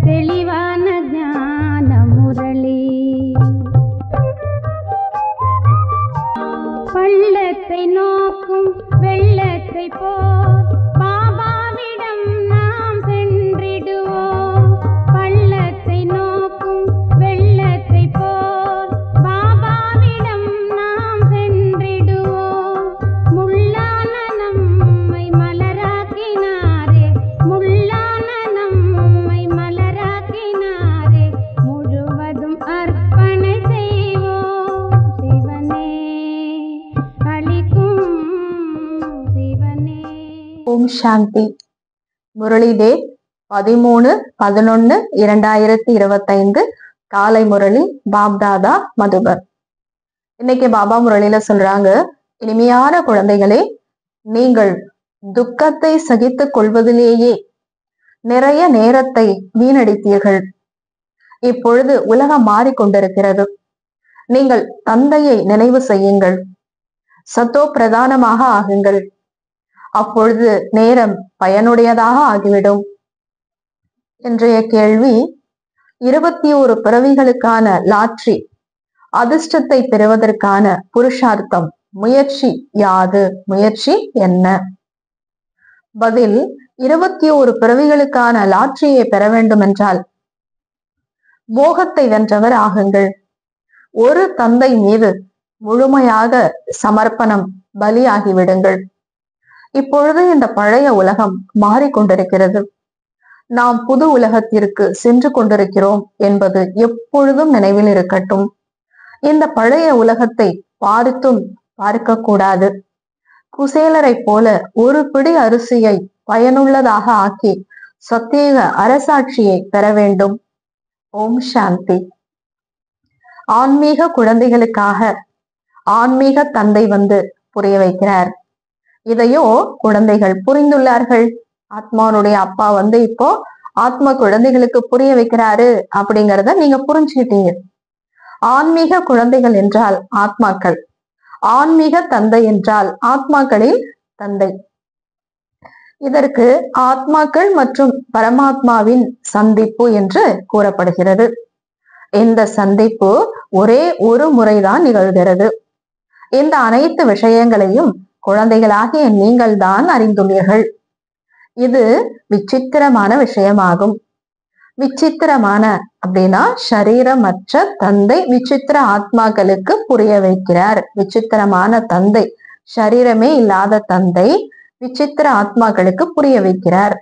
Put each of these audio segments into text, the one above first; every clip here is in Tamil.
தெளிவான ஞான முரளி. பள்ளத்தை நோக்கும் வெள்ளத்தை போல் பாபாவிடம் நாம் சென்றிடுவோம். பள்ளத்தை நோக்கும் வெள்ளத்தை போல் பாபாவிடம் நாம் சென்றிடுவோம். முள்ளான நம்மை மலராக்கினாரே, முள்ளான நம்மை மலராக்கினாரே, முழுவதும் அர்ப்பணை செய்வோம் சிவனே அளிக்கும் சிவனே. ஓம் சாந்தி. முரளி டேட் 13/11/2025 காலை முரளி பாப்தாதா மதுபன். இன்னைக்கு பாபா முரளியில சொல்றாங்க, இனிமையான குழந்தைகளே, நீங்கள் துக்கத்தை சகித்துக் கொள்வதிலேயே நிறைய நேரத்தை வீணடித்தீர்கள். இப்பொழுது உலகம் மாறிக்கொண்டிருக்கிறது. நீங்கள் தந்தையை நினைவு செய்யுங்கள், சத்தோ பிரதானமாக ஆகுங்கள். அப்பொழுது நேரம் பயனுடையதாக ஆகிவிடும். இன்றைய கேள்வி, 21 பிறவிகளுக்கான லாட்ரி அதிர்ஷ்டத்தை பெறுவதற்கான புருஷார்த்தம் முயற்சி யாது? முயற்சி என்ன? பதில், 21 பிறவிகளுக்கான லாட்ரியை பெற வேண்டும் என்றால் மோகத்தை வென்றவர் ஆகுங்கள். ஒரு தந்தை மீது முழுமையாக சமர்ப்பணம் பலியாகிவிடுங்கள். இப்பொழுது இந்த பழைய உலகம் மாறிக்கொண்டிருக்கிறது. நாம் புது உலகத்திற்கு சென்று கொண்டிருக்கிறோம் என்பது எப்பொழுதும் நினைவில் இருக்கட்டும். இந்த பழைய உலகத்தை பார்த்தும் பார்க்க கூடாது. குசேலரை போல ஒரு பிடி அரிசியை பயனுள்ளதாக ஆக்கி சத்தியக அரசாட்சியை பெற வேண்டும். ஓம் சாந்தி. ஆன்மீக குழந்தைகளுக்காக ஆன்மீக தந்தை வந்து புரிய வைக்கிறார். இதையோ குழந்தைகள் புரிந்துள்ளார்கள். ஆத்மானுடைய அப்பா வந்து இப்போ ஆத்ம குழந்தைகளுக்கு புரிய வைக்கிறாரு அப்படிங்கிறத நீங்க புரிஞ்சுக்கிட்டீங்க. ஆன்மீக குழந்தைகள் என்றால் ஆத்மாக்கள், ஆன்மீக தந்தை என்றால் ஆத்மாக்களின் தந்தை. இதற்கு ஆத்மாக்கள் மற்றும் பரமாத்மாவின் சந்திப்பு என்று கூறப்படுகிறது. இந்த சந்திப்பு ஒரே ஒரு முறைதான் நிகழ்கிறது. இந்த அனைத்து விஷயங்களையும் குழந்தைகளாகிய நீங்கள் தான் அறிந்துள்ளீர்கள். இது விசித்திரமான விஷயமாகும். விசித்திரமான அப்படின்னா ஷரீரமற்ற தந்தை விசித்திர ஆத்மாக்களுக்கு புரிய வைக்கிறார். விசித்திரமான தந்தை, ஷரீரமே இல்லாத தந்தை விசித்திர ஆத்மாக்களுக்கு புரிய வைக்கிறார்.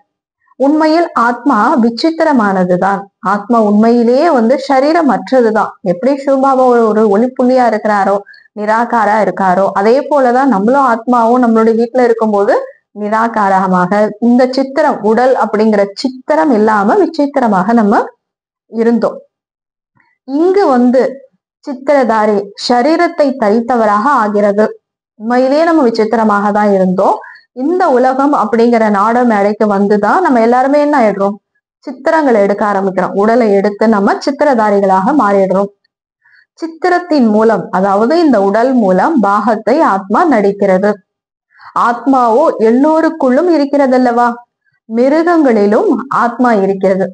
உண்மையில் ஆத்மா விசித்திரமானதுதான். ஆத்மா உண்மையிலேயே வந்து ஷரீரமற்றதுதான். எப்படி சிவபாபா ஒரு ஒளிப்புள்ளியா இருக்கிறாரோ, நிராகாரா இருக்காரோ, அதே போலதான் நம்மளும் ஆத்மாவும் நம்மளுடைய வீட்டுல இருக்கும்போது நிராகாரமாக இந்த சித்திரம், உடல் அப்படிங்கிற சித்திரம் இல்லாம விசித்திரமாக நம்ம இருந்தோம். இங்கு வந்து சித்திரதாரி ஷரீரத்தை தரித்தவராக ஆகிறது. உண்மையிலேயே நம்ம விசித்திரமாக தான் இருந்தோம். இந்த உலகம் அப்படிங்கிற நாட மேடைக்கு வந்துதான் நம்ம எல்லாருமே என்ன ஆயிடுறோம், சித்திரங்களை எடுக்க ஆரம்பிக்கிறோம். உடலை எடுத்து நம்ம சித்திரதாரிகளாக மாறிடுறோம். சித்திரத்தின் மூலம், அதாவது இந்த உடல் மூலம் பாகத்தை ஆத்மா நடிக்கிறது. ஆத்மாவோ எல்லோருக்குள்ளும் இருக்கிறதல்லவா? மிருகங்களிலும் ஆத்மா இருக்கிறது.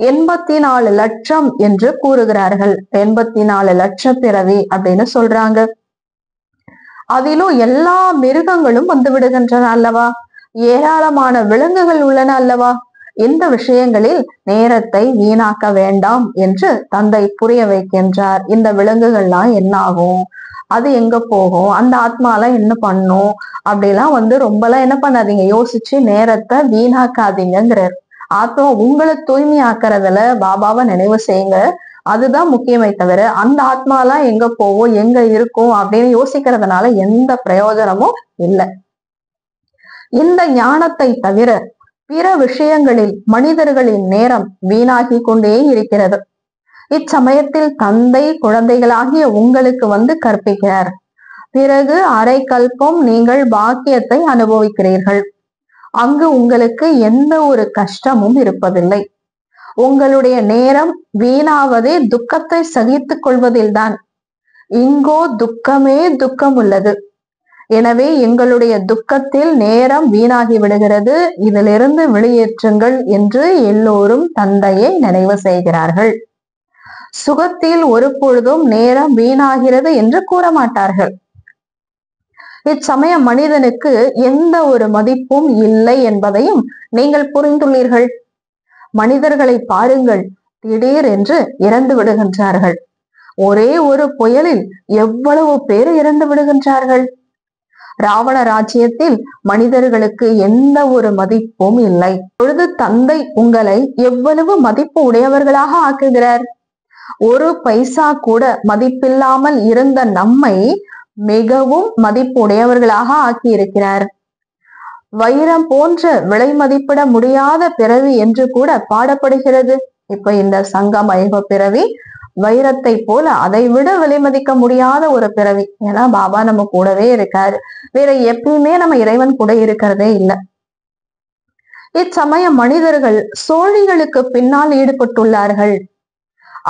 84 லட்சம் என்று கூறுகிறார்கள். 84 லட்சம் பிறவி அப்படின்னு சொல்றாங்க. அதிலும் எல்லா மிருகங்களும் வந்து விடுகின்றன அல்லவா? ஏராளமான விலங்குகள் உள்ளன அல்லவா? இந்த விஷயங்களில் நேரத்தை வீணாக்க வேண்டாம் என்று தந்தை புரிய வைக்கின்றார். இந்த விலங்குகள்லாம் என்ன ஆகும், அது எங்க போகும், அந்த ஆத்மாலாம் என்ன பண்ணும் அப்படிலாம் வந்து ரொம்பலாம் என்ன பண்ணாதீங்க, யோசிச்சு நேரத்தை வீணாக்காதீங்கிறார். ஆத்மா உங்களை தூய்மையாக்குறதுல பாபாவை நினைவு செய்யுங்க. அதுதான் முக்கியமே தவிர அந்த ஆத்மாலாம் எங்க போவோம், எங்க இருக்கும் அப்படின்னு யோசிக்கிறதுனால எந்த பிரயோஜனமும் இல்லை. இந்த ஞானத்தை தவிர பிற விஷயங்களில் மனிதர்களின் நேரம் வீணாகி கொண்டே இருக்கிறது. இச்சமயத்தில் தந்தை குழந்தைகளாகிய உங்களுக்கு வந்து கற்பிக்கிறார். பிறகு அரை கல்பம் நீங்கள் பாக்கியத்தை அனுபவிக்கிறீர்கள். அங்கு உங்களுக்கு எந்த ஒரு கஷ்டமும் இருப்பதில்லை. உங்களுடைய நேரம் வீணாவதே துக்கத்தை சகித்துக் கொள்வதில்தான். இங்கோ துக்கமே துக்கம் உள்ளது. எனவே எங்களுடைய துக்கத்தில் நேரம் வீணாகி விடுகிறது, இதிலிருந்து வெளியேற்றுங்கள் என்று எல்லோரும் தந்தையை நினைவு செய்கிறார்கள். சுகத்தில் ஒரு பொழுதும் நேரம் வீணாகிறது என்று கூற மாட்டார்கள். இச்சமயம் மனிதனுக்கு எந்த ஒரு மதிப்பும் இல்லை என்பதையும் நீங்கள் புரிந்துள்ளீர்கள். மனிதர்களை பாருங்கள், திடீர் என்று இறந்து விடுகின்றார்கள். ஒரே ஒரு புயலில் எவ்வளவு பேர் இறந்து விடுகின்றார்கள். ராவண ராஜ்யத்தில் மனிதர்களுக்கு எந்த ஒரு மதிப்பும் இல்லை. பொழுது தந்தை உங்களை எவ்வளவு மதிப்பு உடையவர்களாக ஆக்குகிறார். ஒரு பைசா கூட மதிப்பில்லாமல் இருந்த நம்மை மிகவும் மதிப்பு உடையவர்களாக ஆக்கி இருக்கிறார். வைரம் போன்ற விலை மதிப்பிட முடியாத பிறவி என்று கூட பாடப்படுகிறது. இப்ப இந்த சங்கமயுக பிறவி வைரத்தை போல அதை விட விலை மதிக்க முடியாத ஒரு பிறவி. ஏன்னா பாபா நம்ம கூடவே இருக்காரு, வேற எப்பயுமே நம்ம இறைவன் கூட இருக்கிறதே இல்லை. இச்சமயம் மனிதர்கள் சோழிகளுக்கு பின்னால் ஈடுபட்டுள்ளார்கள்.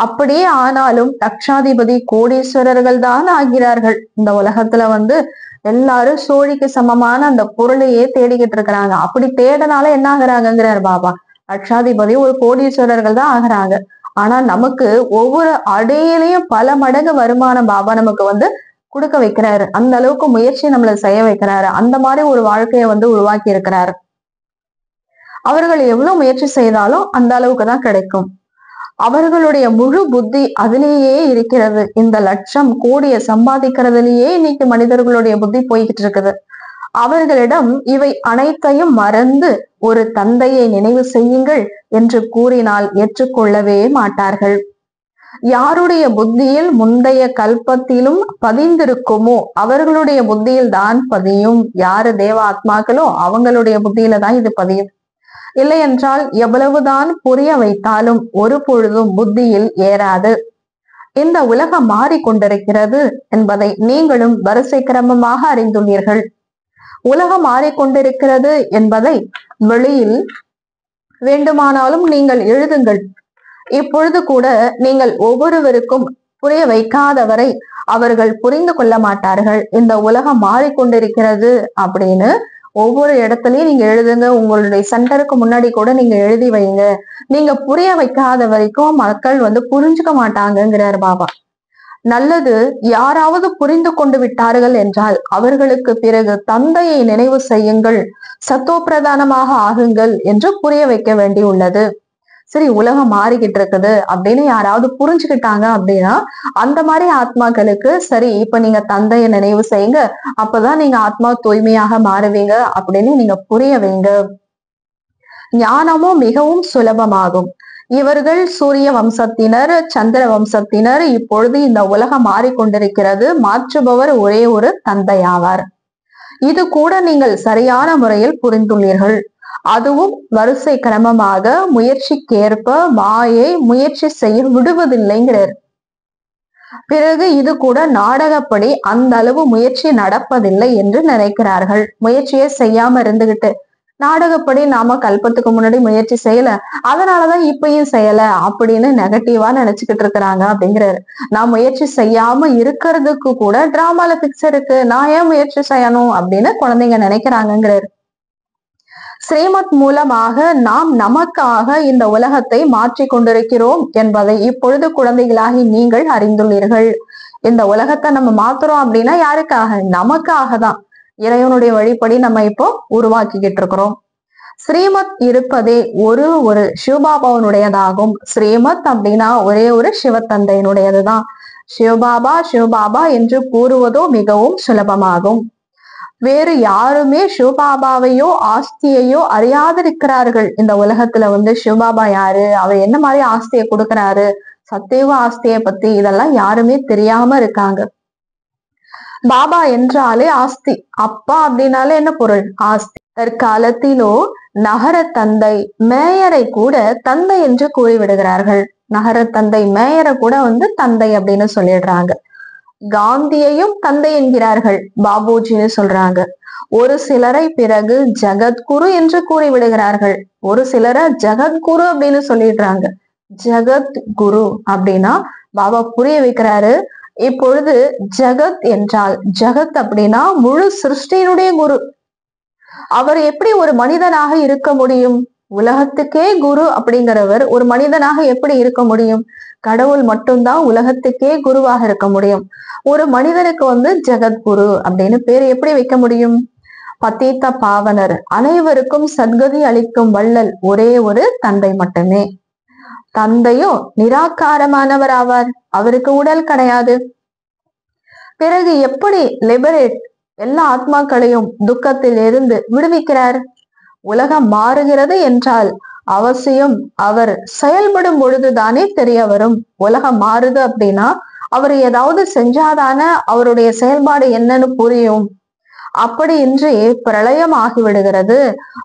அப்படியே ஆனாலும் லட்சாதிபதி கோடீஸ்வரர்கள் தான் ஆகிறார்கள். இந்த உலகத்துல எல்லாரும் சோழிக்கு சமமான அந்த பொருளையே தேடிக்கிட்டு இருக்கிறாங்க. அப்படி தேடனால என்ன ஆகுறாங்கிறார் பாபா, லட்சாதிபதி ஒரு கோடீஸ்வரர்கள் தான் ஆகுறாங்க. ஆனா நமக்கு ஒவ்வொரு அடையிலையும் பல மடங்கு வருமானம் பாபா நமக்கு கொடுக்க வைக்கிறாரு. அந்த அளவுக்கு முயற்சி நம்மள செய்ய வைக்கிறாரு. அந்த மாதிரி ஒரு வாழ்க்கையை உருவாக்கி இருக்கிறாரு. அவர்கள் எவ்வளவு முயற்சி செய்தாலும் அந்த அளவுக்கு தான் கிடைக்கும். அவர்களுடைய முழு புத்தி அதிலேயே இருக்கிறது. இந்த லட்சம் கோடியை சம்பாதிக்கிறதுலயே இன்னைக்கு மனிதர்களுடைய புத்தி போய்கிட்டு இருக்குது. அவர்களிடம் இவை அனைத்தையும் மறந்து ஒரு தந்தையை நினைவு செய்யுங்கள் என்று கூறினால் ஏற்றுக்கொள்ளவே மாட்டார்கள். யாருடைய புத்தியில் முந்தைய கல்பத்திலும் பதிந்திருக்குமோ அவர்களுடைய புத்தியில் தான் பதியும். யாரு தேவ ஆத்மாக்களோ அவங்களுடைய புத்தியில தான் இது பதியும். இல்லை என்றால் எவ்வளவுதான் புரிய வைத்தாலும் ஒரு பொழுதும் புத்தியில் ஏறாது. இந்த உலகம் மாறிக்கொண்டிருக்கிறது என்பதை நீங்களும் வரிசை கிரமமாக அறிந்துள்ளீர்கள். உலகம் மாறிக்கொண்டிருக்கிறது என்பதை வெளியில் வேண்டுமானாலும் நீங்கள் எழுதுங்கள். இப்பொழுது கூட நீங்கள் ஒவ்வொருவருக்கும் புரிய வைக்காதவரை அவர்கள் புரிந்து கொள்ள மாட்டார்கள். இந்த உலகம் மாறிக்கொண்டிருக்கிறது அப்படின்னு ஒவ்வொரு இடத்துலயும் நீங்க எழுதுங்க. உங்களுடைய சென்டருக்கு முன்னாடி கூட நீங்க எழுதி வைங்க. நீங்க புரிய வைக்காத வரைக்கும் மக்கள் புரிஞ்சுக்க மாட்டாங்கிறார் பாபா. நல்லது, யாராவது புரிந்து கொண்டு விட்டார்கள் என்றால் அவர்களுக்கு பிறகு தந்தையை நினைவு செய்யுங்கள், சத்தோ பிரதானமாக ஆகுங்கள் என்று புரிய வைக்க வேண்டியுள்ளது. சரி, உலகம் மாறிக்கிட்டு இருக்குது அப்படின்னு யாராவது புரிஞ்சுக்கிட்டாங்க அப்படின்னா அந்த மாதிரி ஆத்மாக்களுக்கு சரி இப்ப நீங்க தந்தையை நினைவு செய்யுங்க, அப்பதான் நீங்க ஆத்மா தூய்மையாக மாறுவீங்க அப்படின்னு நீங்க புரிய வைங்க. ஞானமும் மிகவும் சுலபமாகும். இவர்கள் சூரிய வம்சத்தினர், சந்திர வம்சத்தினர். இப்பொழுது இந்த உலகம் மாறிக்கொண்டிருக்கிறது. மாற்றுபவர் ஒரே ஒரு தந்தையாவார். இது கூட நீங்கள் சரியான முறையில் புரிந்துள்ளீர்கள். அதுவும் வரிசை கிரமமாக முயற்சிக்கேற்ப மாயை முயற்சி செய்ய விடுவதில்லைங்கிறார். பிறகு இது கூட நாடகப்படி அந்த அளவு முயற்சி நடப்பதில்லை என்று நினைக்கிறார்கள். முயற்சியே செய்யாம இருந்துகிட்டு நாடகப்படி நாம கல்பத்துக்கு முன்னாடி முயற்சி செய்யல, அதனாலதான் இப்பயும் செய்யல அப்படின்னு நெகட்டிவா நினைச்சுக்கிட்டு இருக்கிறாங்க அப்படிங்கிறாரு. நான் முயற்சி செய்யாம இருக்கிறதுக்கு கூட டிராமால பிக்ஸ் இருக்கு, நான் ஏன் முயற்சி செய்யணும் அப்படின்னு குழந்தைங்க நினைக்கிறாங்கிறாரு. ஸ்ரீமத் மூலமாக நாம் நமக்காக இந்த உலகத்தை மாற்றி கொண்டிருக்கிறோம் என்பதை இப்பொழுது குழந்தைகளாகி நீங்கள் அறிந்துள்ளீர்கள். இந்த உலகத்தை நம்ம மாத்துறோம் அப்படின்னா யாருக்காக? நமக்காக தான். இறைவனுடைய வழிப்படி நம்ம இப்போ உருவாக்கிக்கிட்டு இருக்கிறோம். ஸ்ரீமத் இருப்பதே ஒரு சிவபாபாவனுடையதாகும். ஸ்ரீமத் அப்படின்னா ஒரே ஒரு சிவத்தந்தையினுடையதுதான். சிவபாபா சிவபாபா என்று கூறுவதோ மிகவும் சுலபமாகும். வேறு யாருமே சிவபாபாவையோ ஆஸ்தியையோ அறியாதிருக்கிறார்கள். இந்த உலகத்துல சிவபாபா யாரு, அவர் என்ன மாதிரி ஆஸ்தியை கொடுக்கிறாரு, சத்தியுக ஆஸ்தியை பத்தி இதெல்லாம் யாருமே தெரியாம இருக்காங்க. பாபா என்றாலே ஆஸ்தி, அப்பா அப்படின்னாலே என்ன பொருள்? ஆஸ்தி. தற்காலத்திலோ நகர தந்தை மேயரை கூட தந்தை என்று கூறிவிடுகிறார்கள். நகர தந்தை மேயரை கூட தந்தை அப்படின்னு சொல்லிடுறாங்க. காந்தியையும் தந்தை என்கிறார்கள், பாபுஜின்னு சொல்றாங்க. ஒரு சிலரை பிறகு ஜகத்குரு என்று கூறிவிடுகிறார்கள். ஒரு சிலரை ஜகத்குரு அப்படின்னு சொல்லிடுறாங்க. ஜகத் குரு அப்படின்னா பாபா புரிய வைக்கிறாரு, இப்பொழுது ஜகத் என்றால், ஜகத் அப்படின்னா முழு சிருஷ்டியினுடைய குரு. அவர் எப்படி ஒரு மனிதனாக இருக்க முடியும்? உலகத்துக்கே குரு அப்படிங்கிறவர் ஒரு மனிதனாக எப்படி இருக்க முடியும்? கடவுள் மட்டும்தான் உலகத்துக்கே குருவாக இருக்க முடியும். ஒரு மனிதனுக்கு ஜெகத்குரு அப்படின்னு பேர் எப்படி வைக்க முடியும்? பதீத்த பாவனர், அனைவருக்கும் சத்கதி அளிக்கும் வள்ளல் ஒரே ஒரு தந்தை மட்டுமே. தந்தையோ நிராகாரமானவர் ஆவார், அவருக்கு உடல் கிடையாது. பிறகு எப்படி லிபரேட் எல்லா ஆத்மாக்களையும் துக்கத்தில் இருந்து விடுவிக்கிறார்? உலகம் மாறுகிறது என்றால் அவசியம் அவர் செயல்படும் பொழுதுதானே தெரிய வரும். உலகம் மாறுது அப்படின்னா அவர் ஏதாவது செஞ்சாதானே அவருடைய செயல்பாடு என்னன்னு புரியும். அப்படி இன்றி பிரளயம் ஆகிவிடுகிறது,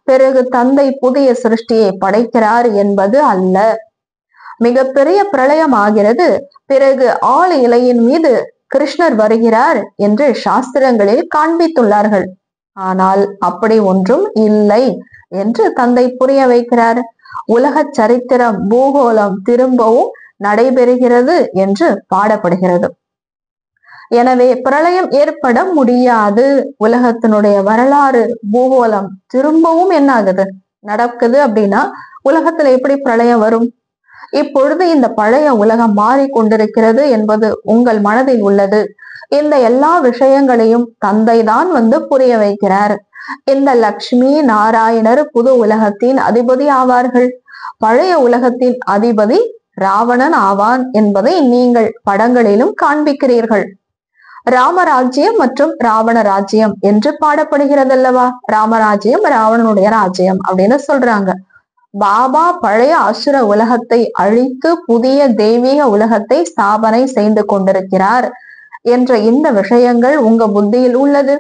பிறகு தந்தை புதிய சிருஷ்டியை படைக்கிறார் என்பது அல்ல. மிகப்பெரிய பிரளயம் ஆகிறது, பிறகு ஆள் இலையின் மீது கிருஷ்ணர் வருகிறார் என்று சாஸ்திரங்களில் காண்பித்துள்ளார்கள். ஆனால் அப்படி ஒன்றும் இல்லை என்று தந்தை புரிய வைக்கிறார். உலக சரித்திரம் பூகோளம் திரும்பவும் நடைபெறுகிறது என்று பாடப்படுகிறது. எனவே பிரளயம் ஏற்பட முடியாது. உலகத்தினுடைய வரலாறு பூகோளம் திரும்பவும் என்ன ஆகுது, நடக்குது அப்படின்னா உலகத்துல எப்படி பிரளயம் வரும்? இப்பொழுது இந்த பழைய உலகம் மாறிக்கொண்டிருக்கிறது என்பது உங்கள் மனதில் உள்ளது. இந்த எல்லா விஷயங்களையும் தந்தை தான் புரிய வைக்கிறார். இந்த லக்ஷ்மி நாராயணர் புது உலகத்தின் அதிபதி ஆவார்கள். பழைய உலகத்தின் அதிபதி ராவணன் ஆவான் என்பதை நீங்கள் படங்களிலும் காண்பிக்கிறீர்கள். ராமராஜ்யம் மற்றும் ராவண ராஜ்யம் என்று பாடப்படுகிறதல்லவா? ராமராஜ்யம் ராவணனுடைய ராஜ்யம் அப்படின்னு சொல்றாங்க. பாபா பழைய அசுர உலகத்தை அழித்து புதிய தெய்வீக உலகத்தை ஸ்தாபனை செய்து கொண்டிருக்கிறார் என்ற இந்த விஷயங்கள் உங்க புத்தியில் உள்ளது.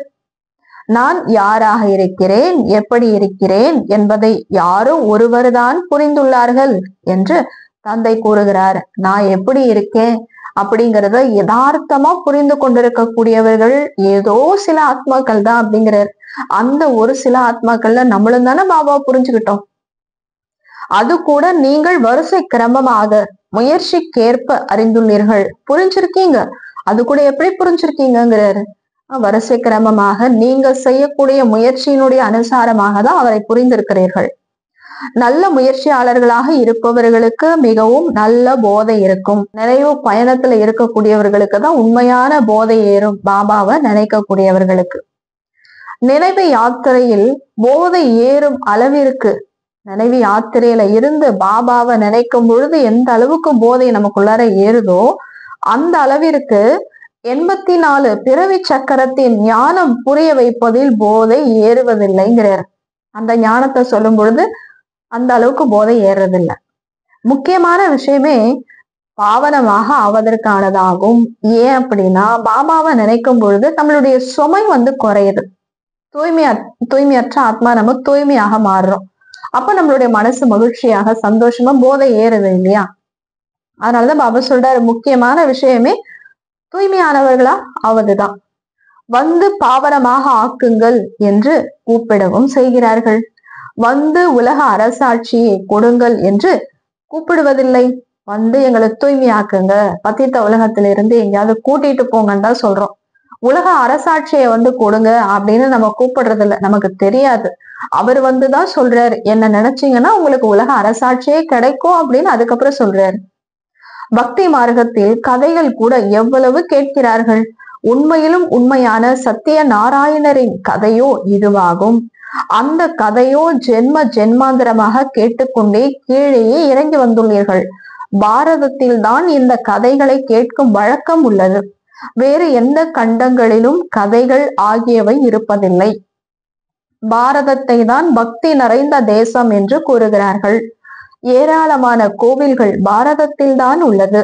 நான் யாராக இருக்கிறேன், எப்படி இருக்கிறேன் என்பதை யாரோ ஒருவர்தான் புரிந்துள்ளார்கள் என்று தந்தை கூறுகிறார். நான் எப்படி இருக்கேன் அப்படிங்கிறத யதார்த்தமா புரிந்து கொண்டிருக்கக்கூடியவர்கள் ஏதோ சில ஆத்மாக்கள் தான் அப்படிங்கிறார். அந்த ஒரு சில ஆத்மாக்கள்ல நம்மளும் தானே பாபா புரிஞ்சுக்கிட்டோம். அது கூட நீங்கள் வரிசை கிரமமாக முயற்சிக்கேற்ப அறிந்துள்ளீர்கள், புரிஞ்சிருக்கீங்க. அது கூட எப்படி புரிஞ்சிருக்கீங்கிறாரு. வரிசை கிரமமாக நீங்க செய்யக்கூடிய முயற்சியினுடைய அனுசாரமாக தான் அவரை புரிந்திருக்கிறீர்கள். நல்ல முயற்சியாளர்களாக இருப்பவர்களுக்கு மிகவும் நல்ல போதை இருக்கும். நிறைவு பயணத்துல இருக்கக்கூடியவர்களுக்கு தான் உண்மையான போதை ஏறும், பாபாவை நினைக்கக்கூடியவர்களுக்கு. நினைவு யாத்திரையில் போதை ஏறும் அளவிற்கு, நினைவு யாத்திரையில இருந்து பாபாவை நினைக்கும் பொழுது எந்த அளவுக்கு போதை நமக்குள்ளார ஏறுதோ அந்த அளவிற்கு 84 பிறவி சக்கரத்தின் ஞானம் புரிய வைப்பதில் போதை ஏறுவதில்லைங்கிறார். அந்த ஞானத்தை சொல்லும் பொழுது அந்த அளவுக்கு போதை ஏறுறதில்லை. முக்கியமான விஷயமே பாவனமாக ஆவதற்கானதாகும். ஏன் அப்படின்னா பாபாவை நினைக்கும் பொழுது நம்மளுடைய சுமை குறையுது. தூய்மையற்ற ஆத்மா நம்ம தூய்மையாக மாறுறோம். அப்ப நம்மளுடைய மனசு மகிழ்ச்சியாக சந்தோஷமா போதை ஏறுது இல்லையா? அதனாலதான் பாபா சொல்றாரு, முக்கியமான விஷயமே தூய்மையானவர்களா ஆவதுதான். பாவனமாக ஆக்குங்கள் என்று கூப்பிடவும் செய்கிறார்கள். உலக அரசாட்சியை கொடுங்கள் என்று கூப்பிடுவதில்லை. எங்களை தூய்மையாக்குங்க, பத்தித்த உலகத்திலிருந்து எங்கேயாவது கூட்டிட்டு போங்கன்னு தான் சொல்றோம். உலக அரசாட்சியை கொடுங்க அப்படின்னு நம்ம கூப்பிடுறது இல்லை, நமக்கு தெரியாது. அவர் தான் சொல்றாரு, என்ன நினைச்சீங்கன்னா உங்களுக்கு உலக அரசாட்சியே கிடைக்கும் அப்படின்னு அதுக்கப்புறம் சொல்றாரு. பக்தி மார்க்கத்தில் கதைகள் கூட எவ்வளவு கேட்கிறார்கள். உண்மையிலும் உண்மையான சத்திய நாராயணரின் கதையோ இதுவாகும். அந்த கதையோ ஜென்ம ஜென்மாந்தரமாக கேட்டுக்கொண்டே கீழேயே இறங்கி வந்துள்ளீர்கள். பாரதத்தில் தான் இந்த கதைகளை கேட்கும் வழக்கம் உள்ளது. வேறு எந்த கண்டங்களிலும் கதைகள் ஆகியவை இருப்பதில்லை. பாரதத்தை தான் பக்தி நிறைந்த தேசம் என்று கூறுகிறார்கள். ஏராளமான கோவில்கள் பாரதத்தில் தான் உள்ளது.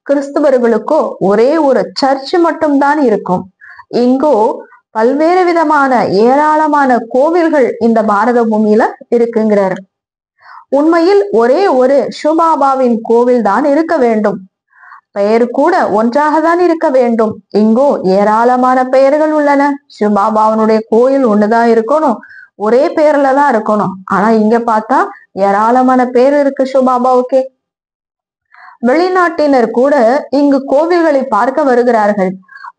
கிறிஸ்துவர்களுக்கோ ஒரே ஒரு சர்ச் மட்டும்தான் இருக்கும். இங்கோ பல்வேறு விதமான ஏராளமான கோவில்கள் இந்த பாரத பூமியில இருக்குங்கிறார். உண்மையில் ஒரே ஒரு சிவபாபாவின் கோவில் தான் இருக்க வேண்டும். பெயர் கூட ஒன்றாக தான் இருக்க வேண்டும். இங்கோ ஏராளமான பெயர்கள் உள்ளன. சிவபாபாவனுடைய கோயில் ஒண்ணுதான் இருக்கணும், ஒரே பேர்ல தான் இருக்கணும். ஆனா இங்க பார்த்தா ஏராளமான பேர் இருக்கு சிவபாபாவுக்கே. வெளிநாட்டினர் கூட இங்கு கோவில்களை பார்க்க வருகிறார்கள்.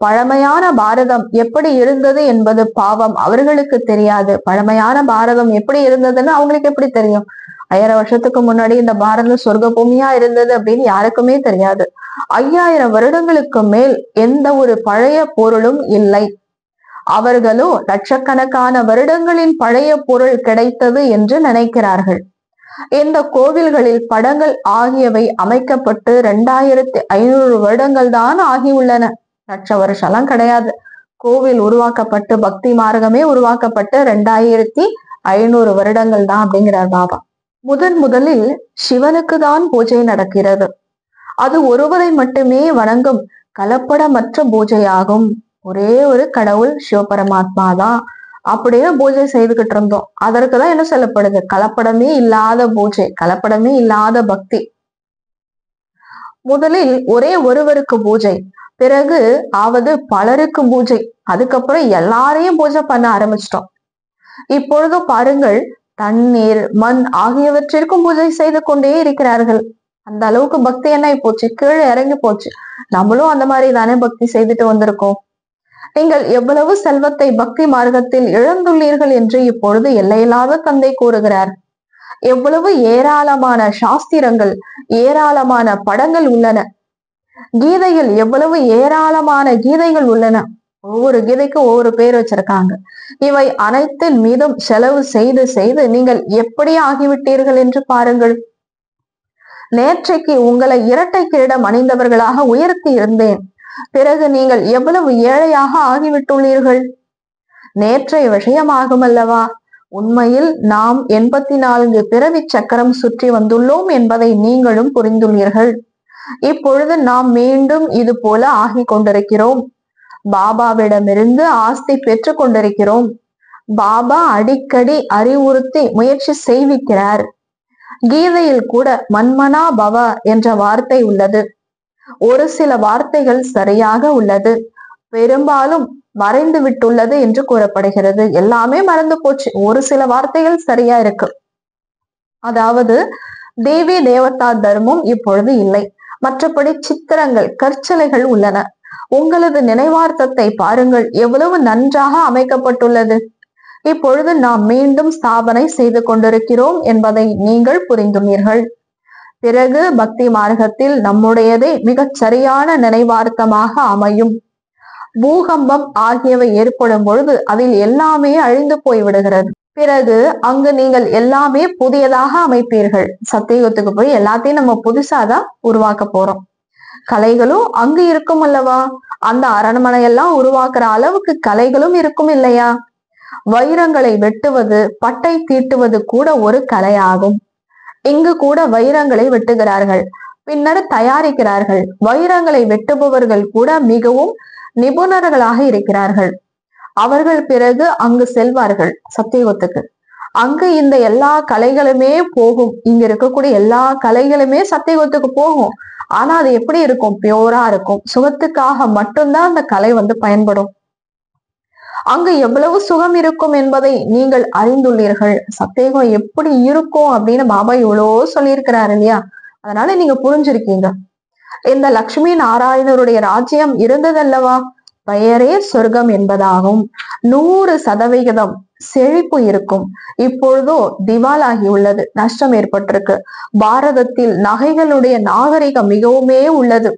பழமையான பாரதம் எப்படி இருந்தது என்பது பாவம் அவர்களுக்கு தெரியாது. பழமையான பாரதம் எப்படி இருந்ததுன்னு அவங்களுக்கு எப்படி தெரியும்? 5000 வருஷத்துக்கு முன்னாடி இந்த பாரதம் சொர்க்க பூமியா இருந்தது அப்படின்னு யாருக்குமே தெரியாது. 5000 வருடங்களுக்கு மேல் எந்த ஒரு பழைய பொருளும் இல்லை. அவர்களோ லட்சக்கணக்கான வருடங்களின் பழைய பொருள் கிடைத்தது என்று நினைக்கிறார்கள். இந்த கோவில்களில் படங்கள் ஆகியவை அமைக்கப்பட்டு 2500 வருடங்கள் தான் ஆகியுள்ளன. 1,00,000 வருஷம் எல்லாம் கிடையாது. கோவில் உருவாக்கப்பட்டு பக்தி மார்க்கமே உருவாக்கப்பட்டு 2500 வருடங்கள் தான் அப்படிங்கிறார் பாபா. முதலில் சிவனுக்கு தான் பூஜை நடக்கிறது. அது ஒருவரை மட்டுமே வணங்கும் கலப்படமற்ற பூஜையாகும். ஒரே ஒரு கடவுள் சிவபரமாத்மா தான். அப்படியே பூஜை செய்துகிட்டு இருந்தோம். அதற்குதான் என்ன சொல்லப்படுது? கலப்படமே இல்லாத பூஜை, கலப்படமே இல்லாத பக்தி. முதலில் ஒரே ஒருவருக்கு பூஜை, பிறகு ஆவது பலருக்கு பூஜை, அதுக்கப்புறம் எல்லாரையும் பூஜை பண்ண ஆரம்பிச்சிட்டோம். இப்பொழுது பாருங்கள், தண்ணீர், மண் ஆகியவற்றிற்கும் பூஜை செய்து கொண்டே இருக்கிறார்கள். அந்த அளவுக்கு பக்தி என்ன போச்சு, கீழே இறங்கி போச்சு. நம்மளும் அந்த மாதிரி தானே பக்தி செய்துட்டு வந்திருக்கோம். நீங்கள் எவ்வளவு செல்வத்தை பக்தி மார்க்கத்தில் இழந்துள்ளீர்கள் என்று இப்பொழுது எல்லையில்லாத தந்தை கூறுகிறார். எவ்வளவு ஏராளமான சாஸ்திரங்கள், ஏராளமான படங்கள் உள்ளன. கீதையில் எவ்வளவு ஏராளமான கீதைகள் உள்ளன. ஒவ்வொரு கீதைக்கும் ஒவ்வொரு பேர் வச்சிருக்காங்க. இவை அனைத்தின் மீதும் செலவு செய்து செய்து நீங்கள் எப்படி ஆகிவிட்டீர்கள் என்று பாருங்கள். நேற்றைக்கு உங்களை இரட்டை கிரீடம் அணிந்தவர்களாக உயர்த்தி இருந்தேன். பிறகு நீங்கள் எவ்வளவு ஏழையாக ஆகிவிட்டுள்ளீர்கள். நேற்றைய விஷயமாகும் அல்லவா? உண்மையில் நாம் 84 பிறவி சக்கரம் சுற்றி வந்துள்ளோம் என்பதை நீங்களும் புரிந்துள்ளீர்கள். இப்பொழுது நாம் மீண்டும் இது போல ஆகி கொண்டிருக்கிறோம். பாபாவிடமிருந்து ஆஸ்தி பெற்று கொண்டிருக்கிறோம். பாபா அடிக்கடி அறிவுறுத்தி முயற்சி செய்விக்கிறார். கீதையில் கூட மன்மனா பவ என்ற வார்த்தை உள்ளது. ஒரு சில வார்த்தைகள் சரியாக உள்ளது, பெரும்பாலும் மறைந்து விட்டுள்ளது என்று கூறப்படுகிறது. எல்லாமே மறந்து போச்சு, ஒரு சில வார்த்தைகள் சரியா இருக்கு. அதாவது தேவி தேவதா தர்மம் இப்பொழுது இல்லை. மற்றபடி சித்திரங்கள், கற்சிலைகள் உள்ளன. உங்களது நினைவார்த்தத்தை பாருங்கள், எவ்வளவு நன்றாக அமைக்கப்பட்டுள்ளது. இப்பொழுது நாம் மீண்டும் ஸ்தாபனை செய்து கொண்டிருக்கிறோம் என்பதை நீங்கள் புரிந்துள்ளீர்கள். பிறகு பக்தி மார்க்கத்தில் நம்முடையதே மிகச் சரியான நினைவார்த்தமாக அமையும். பூகம்பம் ஆகியவை ஏற்படும் பொழுது அதில் எல்லாமே அழிந்து போய்விடுகிறது. பிறகு அங்கு நீங்கள் எல்லாமே புதியதாக அமைப்பீர்கள். சத்தியுகத்துக்கு போய் எல்லாத்தையும் நம்ம புதுசாதான் உருவாக்க போறோம். கலைகளும் அங்கு இருக்கும் அல்லவா? அந்த அரண்மனையெல்லாம் உருவாக்குற அளவுக்கு கலைகளும் இருக்கும் இல்லையா? வைரங்களை வெட்டுவது, பட்டை தீட்டுவது கூட ஒரு கலையாகும். இங்கு கூட வைரங்களை வெட்டுகிறார்கள், பின்னர் தயாரிக்கிறார்கள். வைரங்களை வெட்டுபவர்கள் கூட மிகவும் நிபுணர்களாக இருக்கிறார்கள். அவர்கள் பிறகு அங்கு செல்வார்கள் சத்தியுகத்துக்கு. அங்கு இந்த எல்லா கலைகளுமே போகும். இங்க இருக்கக்கூடிய எல்லா கலைகளுமே சத்தியுகத்துக்கு போகும். ஆனா அது எப்படி இருக்கும்? பியூரா இருக்கும். சுகத்துக்காக மட்டும்தான் அந்த கலை பயன்படும். அங்கு எவ்வளவு சுகம் இருக்கும் என்பதை நீங்கள் அறிந்துள்ளீர்கள். சத்தியுகம் எப்படி இருக்கும் அப்படின்னு பாபா இவ்வளோ சொல்லியிருக்கிறாரு இல்லையா? அதனால நீங்க புரிஞ்சிருக்கீங்க. இந்த லட்சுமி நாராயணருடைய ராஜ்யம் இருந்ததல்லவா? பெயரே சொர்க்கம் என்பதாகும். 100% செழிப்பு இருக்கும். இப்பொழுதோ திவாலாகி உள்ளது, நஷ்டம் ஏற்பட்டிருக்கு. பாரதத்தில் நகைகளுடைய நாகரிகம் மிகவுமே உள்ளது.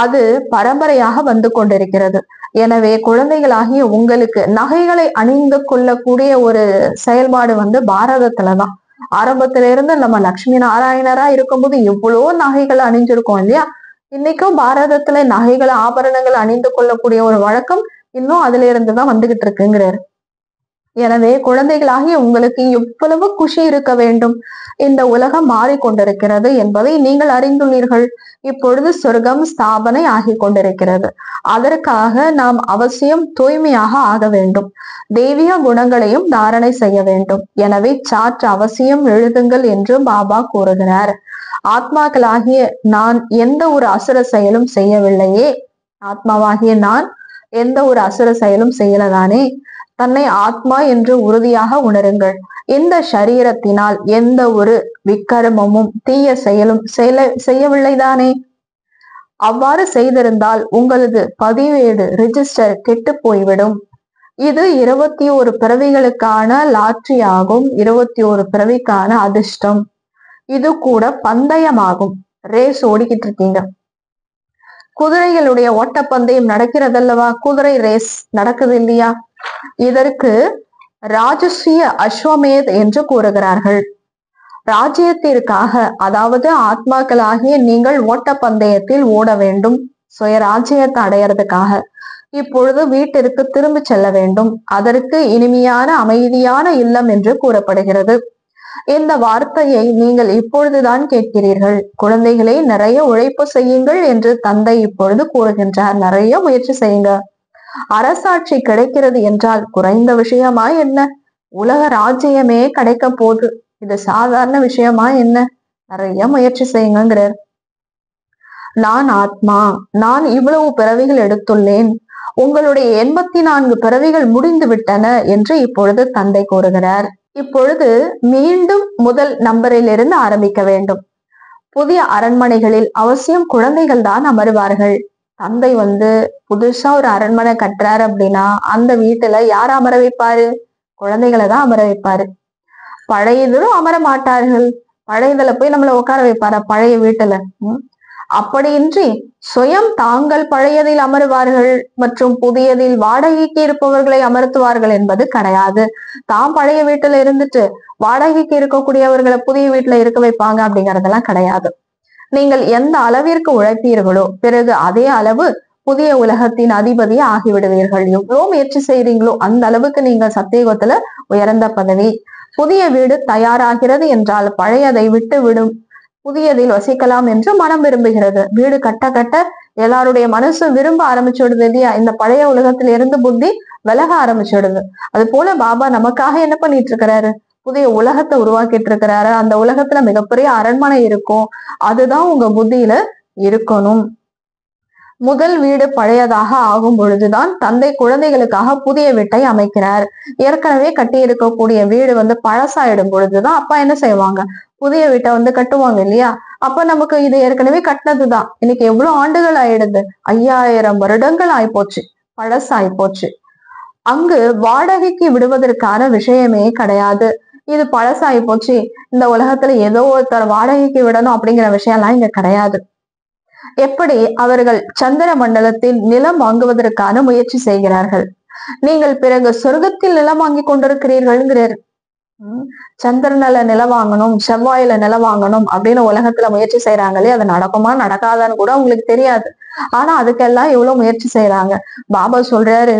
அது பரம்பரையாக வந்து கொண்டிருக்கிறது. எனவே குழந்தைகளாகிய உங்களுக்கு நகைகளை அணிந்து கொள்ளக்கூடிய ஒரு செயல்பாடு பாரதத்துலதான். ஆரம்பத்தில இருந்து நம்ம லட்சுமி நாராயணரா இருக்கும்போது எவ்வளோ நகைகளை அணிஞ்சிருக்கோம் இல்லையா? இன்னைக்கும் பாரதத்துல நகைகளை, ஆபரணங்கள் அணிந்து கொள்ளக்கூடிய ஒரு வழக்கம் இன்னும் அதுல இருந்துதான் வந்துகிட்டு இருக்குங்கிறாரு. எனவே குழந்தைகளாகிய உங்களுக்கு எவ்வளவு குஷி இருக்க வேண்டும். இந்த உலகம் மாறிக்கொண்டிருக்கிறது என்பதை நீங்கள் அறிந்துள்ளீர்கள். இப்பொழுது சொர்க்கம் ஸ்தாபனை ஆகி கொண்டிருக்கிறது. அதற்காக நாம் அவசியம் தூய்மையாக ஆக வேண்டும். தெய்வீக குணங்களையும் தாரணை செய்ய வேண்டும். எனவே சாற்று அவசியம் எழுதுங்கள் என்று பாபா கூறுகிறார். ஆத்மாக்களாகிய நான் எந்த ஒரு அசுர செயலும் செய்யவில்லையே. ஆத்மாவாகிய நான் எந்த ஒரு அசுர செயலும் செய்யலதானே. தன்னை ஆத்மா என்று உறுதியாக உணருங்கள். இந்த சரீரத்தினால் எந்த ஒரு விக்கிரமமும் தீய செயலும் செய்யவில்லைதானே? அவ்வாறு செய்திருந்தால் உங்களது பதிவேடு ரிஜிஸ்டர் கெட்டு போய்விடும். இது 21 பிறவிகளுக்கான லாட்ரி ஆகும், 21 பிறவிக்கான அதிர்ஷ்டம். இது கூட பந்தயமாகும். ரேஸ் ஓடிக்கிட்டு இருக்கீங்க, குதிரைகளுடைய ஓட்டப்பந்தயம் நடக்கிறதல்லவா, குதிரை ரேஸ் நடக்குது இல்லையா? இதற்கு ராஜசூய அஸ்வமேத் என்று கூறுகிறார்கள். ராஜ்யத்திற்காக, அதாவது ஆத்மாக்களாகிய நீங்கள் ஓட்டப்பந்தயத்தில் ஓட வேண்டும், சுயராஜ்யத்தை அடையறதுக்காக. இப்பொழுது வீட்டிற்கு திரும்பி செல்ல வேண்டும். அதற்கு இனிமையான அமைதியான இல்லம் என்று கூறப்படுகிறது. இந்த வார்த்தையை நீங்கள் இப்பொழுதுதான் கேட்கிறீர்கள். குழந்தைகளே, நிறைய உழைப்பு செய்யுங்கள் என்று தந்தை இப்பொழுது கூறுகின்றார். நிறைய முயற்சி செய்யுங்க. அரசாட்சி கிடைக்கிறது என்றால் குறைந்த விஷயமா என்ன? உலக ராஜ்யமே கிடைக்க போகுது. இது சாதாரண விஷயமா என்ன? நிறைய முயற்சி செய்யுங்கிறார். நான் ஆத்மா, நான் இவ்வளவு பிறவிகள் எடுத்துள்ளேன், உங்களுடைய 84 பிறவிகள் முடிந்து விட்டன என்று இப்பொழுது தந்தை கூறுகிறார். இப்பொழுது மீண்டும் முதல் நம்பரில் இருந்து ஆரம்பிக்க வேண்டும். புதிய அரண்மனைகளில் அவசியம் குழந்தைகள் தான் அமருவார்கள். தந்தை புதுசா ஒரு அரண்மனை கட்டுறாரு அப்படின்னா அந்த வீட்டுல யார் அமர வைப்பாரு? குழந்தைகளை தான் அமர வைப்பாரு. பழையதிலும் அமர மாட்டார்கள். பழையதுல போய் நம்மள உட்கார வைப்பாரா பழைய வீட்டுல? அப்படியின்றி சுயம் தாங்கள் பழையதில் அமருவார்கள் மற்றும் புதியதில் வாடகைக்கு இருப்பவர்களை அமர்த்துவார்கள் என்பது கிடையாது. தான் பழைய வீட்டுல இருந்துட்டு வாடகைக்கு இருக்கக்கூடியவர்களை புதிய வீட்டுல இருக்க வைப்பாங்க அப்படிங்கறதெல்லாம் கிடையாது. நீங்கள் எந்த அளவிற்கு உழைப்பீர்களோ பிறகு அதே அளவு புதிய உலகத்தின் அதிபதி ஆகிவிடுவீர்கள். எவ்வளவு முயற்சி செய்றீங்களோ அந்த அளவுக்கு நீங்கள் சத்தியுகத்துல உயர்ந்த பதவி. புதிய வீடு தயாராகிறது என்றால் பழையதை விட்டு விடும் புதியதில் வசிக்கலாம் என்று மனம் விரும்புகிறது. வீடு கட்ட கட்ட எல்லாருடைய மனசு விரும்ப ஆரம்பிச்சுடுது இல்லையா? இந்த பழைய உலகத்தில இருந்து புத்தி விலக ஆரம்பிச்சுடுது. அது போல பாபா நமக்காக என்ன பண்ணிட்டு இருக்கிறாரு? புதிய உலகத்தை உருவாக்கிட்டு இருக்கிறாரு. அந்த உலகத்துல மிகப்பெரிய அரண்மனை இருக்கும். அதுதான் உங்க புத்தியில இருக்கணும். முதல் வீடு பழையதாக ஆகும் பொழுதுதான் தந்தை குழந்தைகளுக்காக புதிய வீட்டை அமைக்கிறார். ஏற்கனவே கட்டி இருக்கக்கூடிய வீடு பழசாயிடும் பொழுதுதான் அப்பா என்ன செய்வாங்க? புதிய வீட்டை கட்டுவாங்க இல்லையா? அப்ப நமக்கு இது ஏற்கனவே கட்டினதுதான். இன்னைக்கு எவ்வளவு ஆண்டுகள் ஆயிடுது? 5000 வருடங்கள் ஆயிப்போச்சு, பழசாயிப்போச்சு. அங்கு வாடகைக்கு விடுவதற்கான விஷயமே கிடையாது. இது பழசாயி போச்சு, இந்த உலகத்துல ஏதோ ஒருத்தர் வாடகைக்கு விடணும் அப்படிங்கிற விஷயம் எல்லாம் இங்க கிடையாது. எப்படி அவர்கள் சந்திர மண்டலத்தில் நிலம் வாங்குவதற்கான முயற்சி செய்கிறார்கள். நீங்கள் பிறகு சொர்க்கத்தில் நிலம் வாங்கி கொண்டிருக்கிறீர்கள்ங்கிறார். சந்திரனில நிலம் வாங்கணும், செவ்வாயில நிலம் வாங்கணும் அப்படின்னு உலகத்துல முயற்சி செய்யறாங்களே, அது நடக்குமா நடக்காதான்னு கூட உங்களுக்கு தெரியாது. ஆனா அதுக்கெல்லாம் எவ்வளவு முயற்சி செய்யறாங்க. பாபா சொல்றாரு,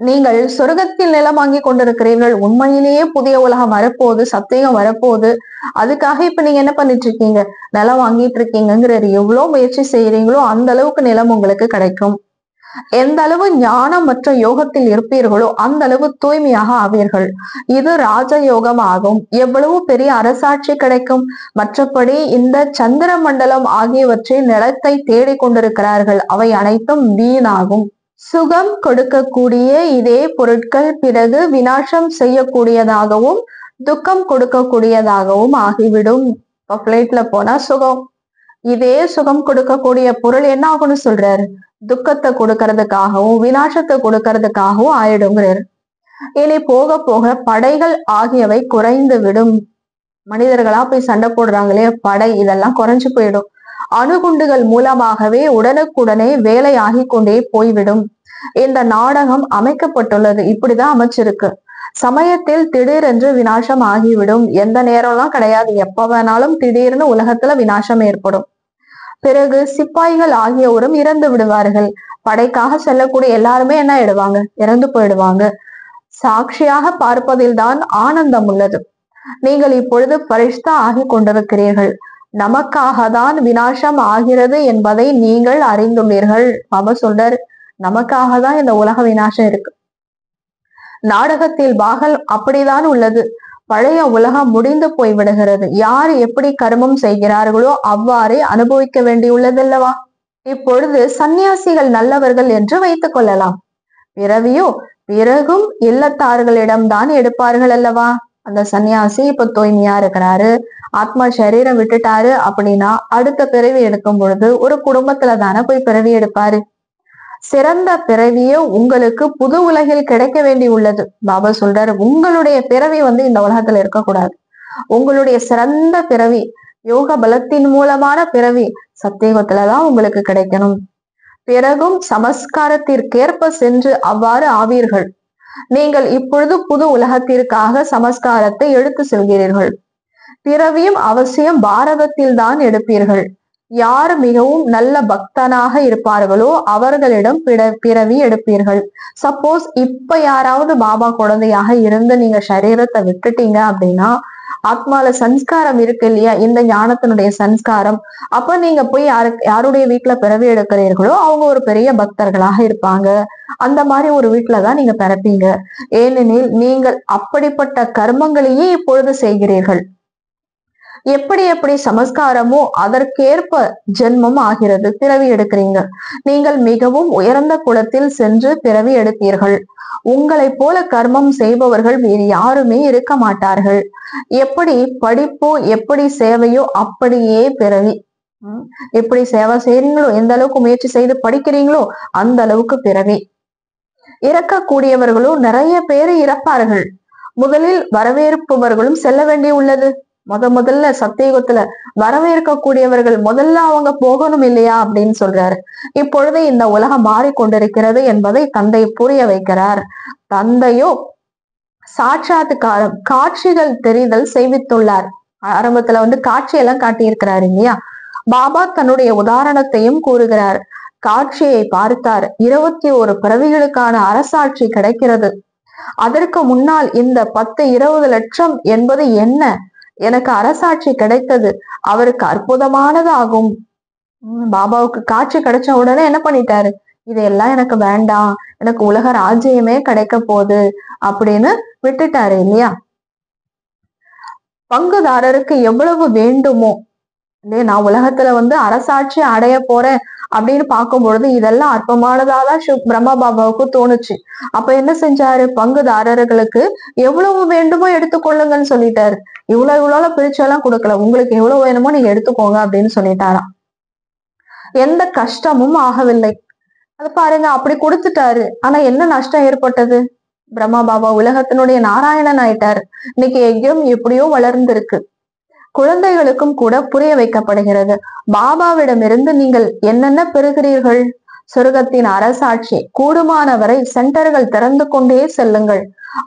நீங்கள் சொர்க்கத்தில் நிலம் வாங்கி கொண்டிருக்கிறீர்கள். உண்மையிலேயே புதிய உலகம் வரப்போகுது, சத்தியம் வரப்போகுது. அதுக்காக இப்ப நீங்க என்ன பண்ணிட்டு இருக்கீங்க? நிலம் வாங்கிட்டு இருக்கீங்கிறாரு. எவ்வளவு முயற்சி செய்யறீங்களோ அந்த அளவுக்கு நிலம் உங்களுக்கு கிடைக்கும். எந்த அளவு ஞானம் மற்றும் யோகத்தில் இருப்பீர்களோ அந்த அளவு தூய்மையாக ஆவீர்கள். இது ராஜயோகம் ஆகும். எவ்வளவு பெரிய அரசாட்சி கிடைக்கும். மற்றபடி இந்த சந்திர மண்டலம் ஆகியவற்றின் நிலத்தை தேடிக் கொண்டிருக்கிறார்கள். அவை அனைத்தும் வீணாகும். சுகம் கொடுக்கக்கூடிய இதே பொருட்கள் பிறகு விநாசம் செய்யக்கூடியதாகவும் துக்கம் கொடுக்கக்கூடியதாகவும் ஆகிவிடும். இப்ப பிளைட்ல போனா சுகம், இதே சுகம் கொடுக்கக்கூடிய பொருள் என்ன ஆகும்னு சொல்றாரு? துக்கத்தை கொடுக்கறதுக்காகவும் விநாசத்தை கொடுக்கறதுக்காகவும் ஆயிடுங்கிறாரு. இனி போக போக படைகள் ஆகியவை குறைந்து விடும். மனிதர்களா போய் சண்டை போடுறாங்களே படை, இதெல்லாம் குறைஞ்சு போயிடும். அணுகுண்டுகள் மூலமாகவே உடனுக்குடனே வேலை ஆகி கொண்டே போய்விடும். இந்த நாடகம் அமைக்கப்பட்டுள்ளது, இப்படிதான் அமைச்சிருக்கு. சமயத்தில் திடீரென்று விநாசம் ஆகிவிடும். எந்த நேரம்லாம் கிடையாது, எப்ப வேணாலும் திடீர்னு உலகத்துல விநாசம் ஏற்படும். பிறகு சிப்பாய்கள் ஆகியோரும் இறந்து விடுவார்கள். படைக்காக செல்லக்கூடிய எல்லாருமே என்ன ஆயிடுவாங்க? இறந்து போயிடுவாங்க. சாட்சியாக பார்ப்பதில் தான் ஆனந்தம் உள்ளது. நீங்கள் இப்பொழுது பரிஷ்தா ஆகி கொண்டிருக்கிறீர்கள். நமக்காக தான் விநாசம் ஆகிறது என்பதை நீங்கள் அறிந்துள்ளீர்கள். பாபா சொல்றார், நமக்காக தான் இந்த உலக விநாசம் இருக்கு. நாடகத்தில் பாகல் அப்படிதான் உள்ளது. பழைய உலகம் முடிந்து போய் விடுகிறது. யார் எப்படி கர்மம் செய்கிறார்களோ அவ்வாறே அனுபவிக்க வேண்டியுள்ளதல்லவா? இப்பொழுது சந்நியாசிகள் நல்லவர்கள் என்று வைத்துக் கொள்ளலாம். பிறவியோ பிறகும் இல்லத்தார்களிடம்தான் எடுப்பார்கள் அல்லவா? அந்த சன்னியாசி இப்ப தூய்மையா இருக்கிறாரு, ஆத்மா சரீரம் விட்டுட்டாரு அப்படின்னா அடுத்த பிறவி எடுக்கும் பொழுது ஒரு குடும்பத்துல தானே போய் பிறவி எடுப்பாரு. சிறந்த பிறவியோ உங்களுக்கு புது உலகில் கிடைக்க வேண்டி உள்ளது. பாபா சொல்றாரு, உங்களுடைய பிறவி இந்த உலகத்துல இருக்கக்கூடாது. உங்களுடைய சிறந்த பிறவி, யோக பலத்தின் மூலமான பிறவி சத்தியுகத்துலதான் உங்களுக்கு கிடைக்கணும். பிறகும் சமஸ்காரத்திற்கேற்ப சென்று அவ்வாறு ஆவீர்கள். நீங்கள் இப்பொழுது புது உலகத்திற்காக சமஸ்காரத்தை எடுத்து செல்கிறீர்கள். பிறவியும் அவசியம் பாரதத்தில் தான் எடுப்பீர்கள். யார் மிகவும் நல்ல பக்தனாக இருப்பார்களோ அவர்களிடம் பிறவி எடுப்பீர்கள். சப்போஸ் இப்ப யாராவது பாபா குழந்தையாக இருந்து நீங்க சரீரத்தை விட்டுட்டீங்க அப்படின்னா ஆத்மால சன்ஸ்காரம் இருக்கு இல்லையா, இந்த ஞானத்தினுடைய சன்ஸ்காரம், அப்ப நீங்க போய் யாருடைய வீட்டுல பிறவி எடுக்கிறீர்களோ அவங்க ஒரு பெரிய பக்தர்களாக இருப்பாங்க. அந்த மாதிரி ஒரு வீட்டுலதான் நீங்க பிறப்பீங்க. ஏனெனில் நீங்கள் அப்படிப்பட்ட கர்மங்களையே இப்பொழுது செய்கிறீர்கள். எப்படி எப்படி சமஸ்காரமோ அதற்கேற்ப ஜென்மம் ஆகிறது, பிறவி எடுக்கிறீங்க. நீங்கள் மிகவும் உயர்ந்த குலத்தில் சென்று பிறவி எடுத்தீர்கள். உங்களை போல கர்மம் செய்பவர்கள் வேறு யாருமே இருக்க மாட்டார்கள். எப்படி படிப்போ எப்படி சேவையோ அப்படியே பிறவி. எப்படி சேவை செய்றீங்களோ, எந்த அளவுக்கு முயற்சி செய்து படிக்கிறீங்களோ அந்த அளவுக்கு பிறவி. இறக்கக்கூடியவர்களும் நிறைய பேர் இறப்பார்கள். முதலில் வரவேற்பவர்களும் செல்ல வேண்டி உள்ளது. முதல்ல சத்தியுகத்துல வரவேற்கக்கூடியவர்கள் முதல்ல அவங்க போகணும் இல்லையா அப்படின்னு சொல்றாரு. இப்பொழுது இந்த உலகம் மாறிக்கொண்டிருக்கிறது என்பதை தந்தை புரிய வைக்கிறார். தந்தையோ சாட்சாத்காரம், காட்சிகள் தெரிதல் செய்வித்துள்ளார். ஆரம்பத்துல காட்சியெல்லாம் காட்டியிருக்கிறாரு இல்லையா. பாபா தன்னுடைய உதாரணத்தையும் கூறுகிறார். காட்சியை பார்த்தார். 21 பிறவிகளுக்கான அரசாட்சி கிடைக்கிறது. அதற்கு முன்னால் இந்த 10-20 லட்சம் என்பது என்ன, எனக்கு அரசாட்சி கிடைத்தது, அவருக்கு அற்புதமானதாகும். பாபாவுக்கு காட்சி கிடைச்ச உடனே என்ன பண்ணிட்டாரு, இதெல்லாம் எனக்கு வேண்டாம், எனக்கு உலக ராஜ்யமே கிடைக்க போகுது அப்படின்னு விட்டுட்டாரு இல்லையா. பங்குதாரருக்கு எவ்வளவு வேண்டுமோ, நான் உலகத்துல அரசாட்சி அடைய போறேன் அப்படின்னு பார்க்கும் பொழுது இதெல்லாம் அற்பமானதாதான் பிரம்மா பாபாவுக்கு தோணுச்சு. அப்ப என்ன செஞ்சாரு, பங்குதாரர்களுக்கு எவ்வளவு வேண்டுமோ எடுத்துக்கொள்ளுங்கன்னு சொல்லிட்டாரு. இவ்வளவு பிரிச்செல்லாம் கொடுக்கல, உங்களுக்கு எவ்வளவு வேணுமோ நீங்க எடுத்துக்கோங்க அப்படின்னு சொல்லிட்டாராம். எந்த கஷ்டமும் ஆகவில்லை. அது பாருங்க, அப்படி கொடுத்துட்டாரு. ஆனா என்ன நஷ்டம் ஏற்பட்டது, பிரம்மா பாபா உலகத்தினுடைய நாராயணன் ஆயிட்டாரு. இன்னைக்கு யஜ்யம் எப்படியோ வளர்ந்திருக்கு. குழந்தைகளுக்கும் கூட புரிய வைக்கப்படுகிறது. பாபாவிடமிருந்து நீங்கள் என்னென்ன பெறுகிறீர்கள், சொர்க்கத்தின் அரசாட்சி, கூடுமானவரை சென்டர்கள் திறந்து கொண்டே செல்லுங்கள்,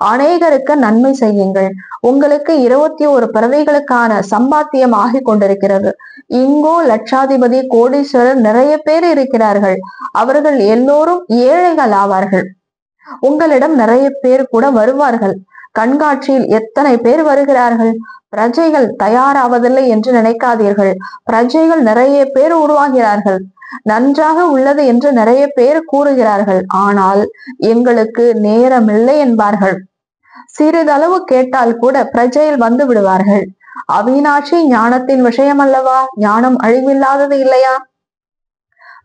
அநேகருக்கு நன்மை செய்யுங்கள். உங்களுக்கு 21 பிறவைகளுக்கான சம்பாத்தியம் ஆகி கொண்டிருக்கிறது. இங்கோ லட்சாதிபதி கோடீஸ்வரர் நிறைய பேர் இருக்கிறார்கள். அவர்கள் எல்லோரும் ஏழைகள் ஆவார்கள். உங்களிடம் நிறைய பேர் கூட வருவார்கள். கண்காட்சியில் எத்தனை பேர் வருகிறார்கள். பிரஜைகள் தயாராவதில்லை என்று நினைக்காதீர்கள். பிரஜைகள் நிறைய பேர் உருவாகிறார்கள். நன்றாக உள்ளது என்று நிறைய பேர் கூறுகிறார்கள். ஆனால் எங்களுக்கு நேரமில்லை என்பார்கள். சிறிதளவு கேட்டால் கூட பிரஜையில் வந்து விடுவார்கள். அவினாட்சி ஞானத்தின் விஷயம் அல்லவா, ஞானம் அழிவில்லாதது இல்லையா.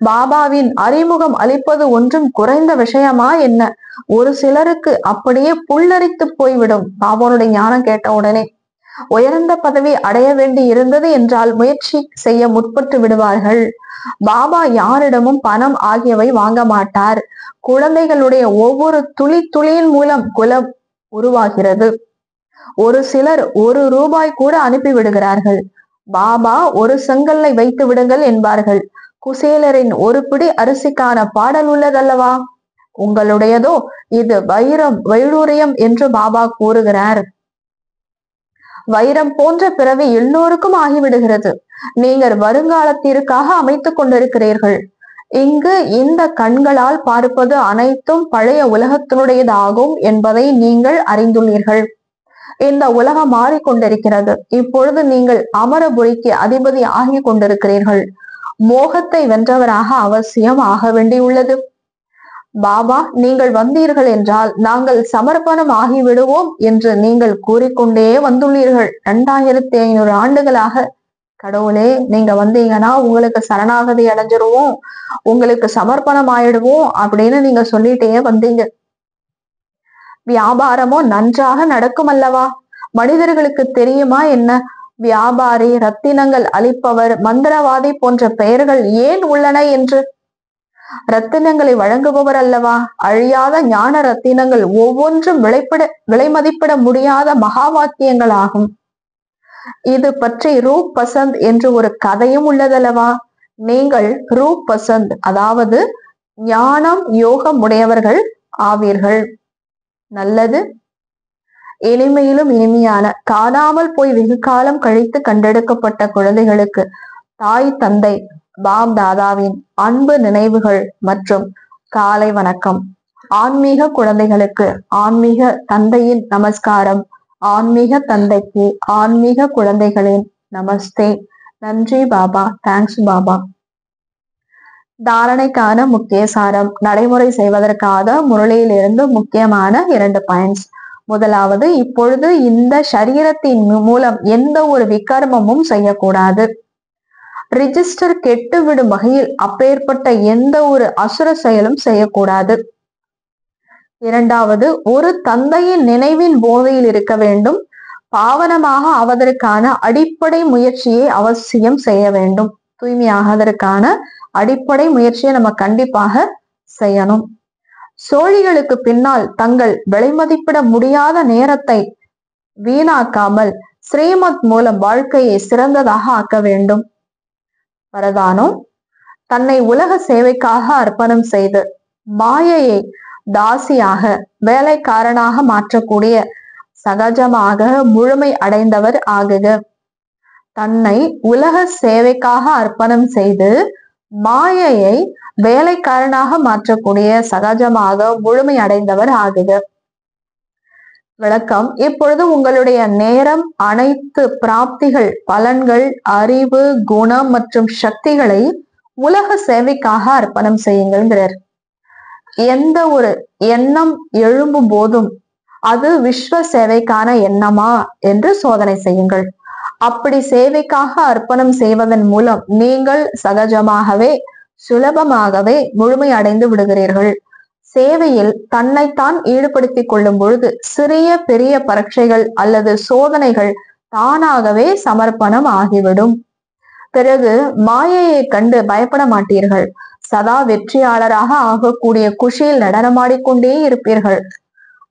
பாபாவின் அறிமுகம் அளிப்பது ஒன்றும் குறைந்த விஷயமா என்ன. ஒரு சிலருக்கு அப்படியே புல்லரித்து போய்விடும் பாபாவுடைய ஞானம் கேட்ட உடனே. உயர்ந்த பதவி அடைய வேண்டி இருந்தது என்றால் முயற்சி செய்ய முற்பட்டு விடுவார்கள். பாபா யாரிடமும் பணம் ஆகியவை வாங்க மாட்டார். குழந்தைகளுடைய ஒவ்வொரு துளி துளியின் மூலம் குலம் உருவாகிறது. ஒரு சிலர் 1 ரூபாய் கூட அனுப்பி விடுகிறார்கள். பாபா ஒரு செங்கல்லை வைத்து விடுங்கள் என்பார்கள். குசேலரின் ஒரு பிடி அரிசிக்கான பாடல் உள்ளதல்லவா. உங்களுடையதோ இது வைரம் வைடூரியம் என்று பாபா கூறுகிறார். வைரம் போன்ற பிறவி எல்லோருக்கும் ஆகிவிடுகிறது. நீங்கள் வருங்காலத்திற்காக அமைத்துக் கொண்டிருக்கிறீர்கள். இங்கு இந்த கண்களால் பார்ப்பது அனைத்தும் பழைய உலகத்தினுடையதாகும் என்பதை நீங்கள் அறிந்துள்ளீர்கள். இந்த உலகம் மாறிக்கொண்டிருக்கிறது. இப்பொழுது நீங்கள் அமரபுரிக்கு அதிபதி ஆகி கொண்டிருக்கிறீர்கள். மோகத்தை வென்றவராக அவசியம் ஆக வேண்டியுள்ளது. பாபா, நீங்கள் வந்தீர்கள் என்றால் நாங்கள் சமர்ப்பணம் ஆகிவிடுவோம் என்று நீங்கள் கூறிக்கொண்டே வந்துள்ளீர்கள். 2500 ஆண்டுகளாக. கடவுளே, நீங்க வந்தீங்கன்னா உங்களுக்கு சரணாகதி அடைஞ்சிருவோம், உங்களுக்கு சமர்ப்பணம் ஆயிடுவோம் அப்படின்னு நீங்க சொல்லிட்டே வந்தீங்க. வியாபாரமோ நன்றாக நடக்கும் அல்லவா. மனிதர்களுக்கு தெரியுமா என்ன? வியாபாரி, ரத்தினங்கள் அளிப்பவர், மந்திரவாதி போன்ற பெயர்கள் ஏன் உள்ளன என்று? ரத்தினங்களை வழங்குபவர் அல்லவா? அழியாத ஞான ரத்தினங்கள் ஒவ்வொன்றும் விலை மதிப்பிட முடியாத மகா வாக்கியங்கள் ஆகும். இது பற்றி ரூப் பசந்த் என்று ஒரு கதையும் உள்ளதல்லவா? நீங்கள் ரூப் பசந்த், அதாவது ஞானம் யோகம் உடையவர்கள் ஆவீர்கள். நல்லது. இனிமையிலும் இனிமையான, காணாமல் போய் வெகு காலம் கழித்து கண்டெடுக்கப்பட்ட குழந்தைகளுக்கு தாய் தந்தை பாப் தாதாவின் அன்பு நினைவுகள் மற்றும் காலை வணக்கம். ஆன்மீக குழந்தைகளுக்கு ஆன்மீக தந்தையின் நமஸ்காரம். ஆன்மீக தந்தைக்கு ஆன்மீக குழந்தைகளின் நமஸ்தே. நன்றி பாபா. தேங்க்ஸ் பாபா. தாரணைக்கான முக்கிய சாரம். நடைமுறை செய்வதற்காக முரளியிலிருந்து முக்கியமான 2 பாயிண்ட்ஸ். முதலாவது, இப்பொழுது இந்த சரீரத்தின் மூலம் எந்த ஒரு விகர்மமும் செய்யக்கூடாது. ரிஜிஸ்டர் கெட்டுவிடும் வகையில் அப்பேற்பட்ட எந்த ஒரு அசுர செயலும் செய்யக்கூடாது. இரண்டாவது, ஒரு தந்தையின் நினைவின் போதையில் இருக்க வேண்டும். பாவனமாக ஆவதற்கான அடிப்படை முயற்சியை அவசியம் செய்ய வேண்டும். தூய்மையாவதற்கான அடிப்படை முயற்சியை நம்ம கண்டிப்பாக செய்யணும். சோழிகளுக்கு பின்னால் தங்கள் விலைமதிப்பிட முடியாத நேரத்தை வீணாக்காமல் ஸ்ரீமத் மூலம் வாழ்க்கையை சிறந்ததாக ஆக்க வேண்டும். வரதானம். தன்னை உலக சேவைக்காக அர்ப்பணம் செய்து மாயையை தாசியாக வேலைக்காரனாக மாற்றக்கூடிய சகஜமாக முழுமை அடைந்தவர் ஆகுக. தன்னை உலக சேவைக்காக அர்ப்பணம் செய்து மாயையை வேலைக்காரனாக மாற்றக்கூடிய சகஜமாக முழுமை அடைந்தவர் ஆகுக. விளக்கம். இப்பொழுது உங்களுடைய நேரம், அனைத்து பிராப்திகள், பலன்கள், அறிவு, குணம் மற்றும் சக்திகளை உலக சேவைக்காக அர்ப்பணம் செய்யுங்கள். எந்த ஒரு எண்ணம் எழும்பும் போதும் அது விஸ்வ சேவைக்கான எண்ணமா என்று சோதனை செய்யுங்கள். அப்படி சேவைக்காக அர்ப்பணம் செய்வதன் மூலம் நீங்கள் சகஜமாகவே சுலபமாகவே முழுமை அடைந்து விடுகிறீர்கள். சேவையில் தன்னைத்தான் ஈடுபடுத்திக் கொள்ளும் பொழுது சிறிய பெரிய பரீட்சைகள் அல்லது சோதனைகள் தானாகவே சமர்ப்பணம் ஆகிவிடும். பிறகு மாயையை கண்டு பயப்பட மாட்டீர்கள். சதா வெற்றியாளராக ஆகக்கூடிய குஷியில் நடனமாடிக்கொண்டே இருப்பீர்கள்.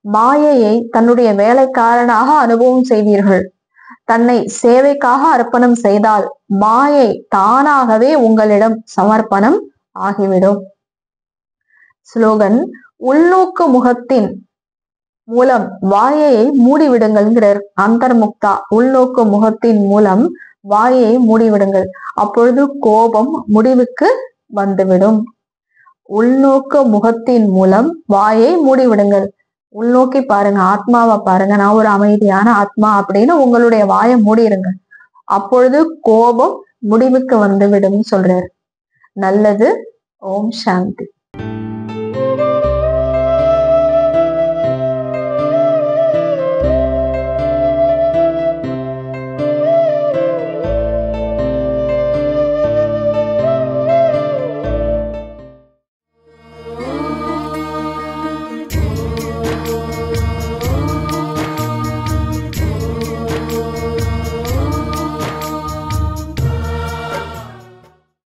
மாயையை தன்னுடைய வேலைக்காரனாக அனுபவம் செய்வீர்கள். தன்னை சேவைக்காக அர்ப்பணம் செய்தால் மாயை தானாகவே உங்களிடம் சமர்ப்பணம் ஆகிவிடும். ஸ்லோகன். உள்நோக்கு முகத்தின் மூலம் வாயையை மூடிவிடுங்கள். அந்தர்முக்தா. உள்நோக்கு முகத்தின் மூலம் வாயையை மூடிவிடுங்கள். அப்பொழுது கோபம் முடிவுக்கு வந்துவிடும். உள்நோக்கு முகத்தின் மூலம் வாயை மூடிவிடுங்கள். உள்நோக்கி பாருங்க, ஆத்மாவை பாருங்க. நான் ஒரு அமைதியான ஆத்மா அப்படின்னு உங்களுடைய வாயை மூடிடுங்க. அப்பொழுது கோபம் முடிவுக்கு வந்துவிடும் சொல்றாரு. நல்லது. ஓம் சாந்தி.